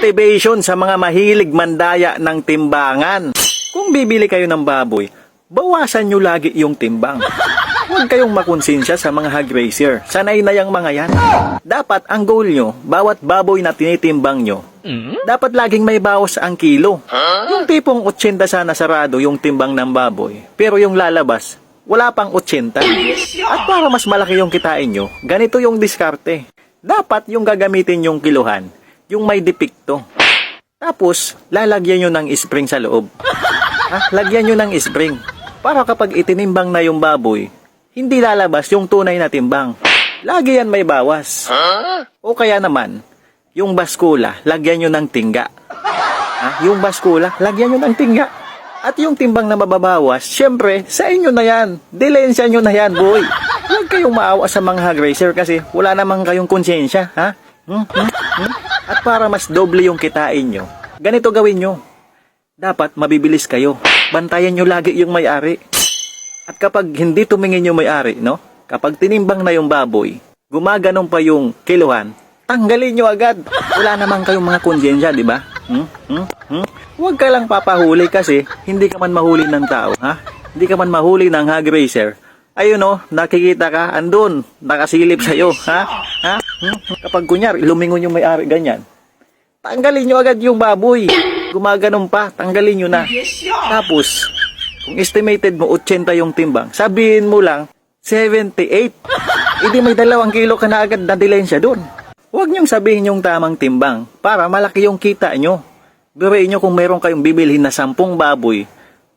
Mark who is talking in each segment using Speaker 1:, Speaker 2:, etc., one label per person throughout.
Speaker 1: motivation sa mga mahilig mandaya ng timbangan. Kung bibili kayo ng baboy, bawasan nyo lagi yung timbang. Huwag kayong makonsensya sa mga hog raiser. Sanay na yung mga yan. Dapat ang goal nyo, bawat baboy na tinitimbang nyo, dapat laging may bawas ang kilo. Yung tipong 80 sana sarado yung timbang ng baboy, pero yung lalabas, wala pang 80. At para mas malaki yung kitain nyo, ganito yung diskarte. Dapat yung gagamitin yung kiluhan, yung may depikto. Tapos, lalagyan nyo ng spring sa loob. Lagyan nyo ng spring. Para kapag itinimbang na yung baboy, hindi lalabas yung tunay na timbang. Lagi yan may bawas. O kaya naman, yung baskula, lagyan nyo ng tingga. Yung baskula, lagyan nyo ng tingga. At yung timbang na mababawas, syempre, sa inyo na yan. Dilensya nyo na yan, boy. Huwag kayong maawa sa mga hog raiser kasi wala namang kayong konsensya, ha? At para mas doble yung kitain nyo, ganito gawin nyo. Dapat mabibilis kayo. Bantayan nyo lagi yung may-ari. At kapag hindi tumingin yung may-ari, no? Kapag tinimbang na yung baboy, gumaganong pa yung kiluhan, tanggalin nyo agad. Wala naman kayong mga konsensya, di ba? Huwag ka lang papahuli kasi hindi ka man mahuli ng tao, ha? Hindi ka man mahuli ng hog raiser. Ayun no, nakikita ka, andun, nakasilip sa'yo, ha? Kapag kunyari, lumingon yung may-ari ganyan, tanggalin nyo agad yung baboy. Gumaganon pa, tanggalin nyo na. Tapos, kung estimated mo 80 yung timbang, sabihin mo lang 78. Hindi may 2 kilo ka na agad na dilensya dun. Huwag nyong sabihin yung tamang timbang para malaki yung kita nyo. Biruin nyo kung meron kayong bibilhin na 10 baboy,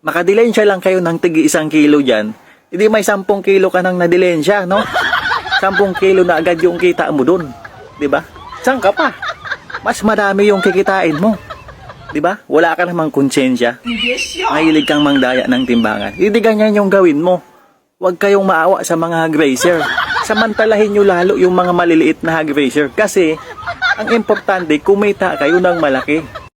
Speaker 1: makadilensya lang kayo ng tigi 1 kilo dyan, hindi may 10 kilo ka nang nadilensya, no? 10 kilo na agad yung kita mo dun. Diba? Saan ka pa? Mas madami yung kikitain mo. Diba? Wala ka namang konsensya. Mahilig kang mangdaya ng timbangan. Hindi ganyan yung gawin mo. Huwag kayong maawa sa mga hog raiser. Samantalahin nyo lalo yung mga maliliit na hog raiser. Kasi, ang importante, kumita kayo ng malaki.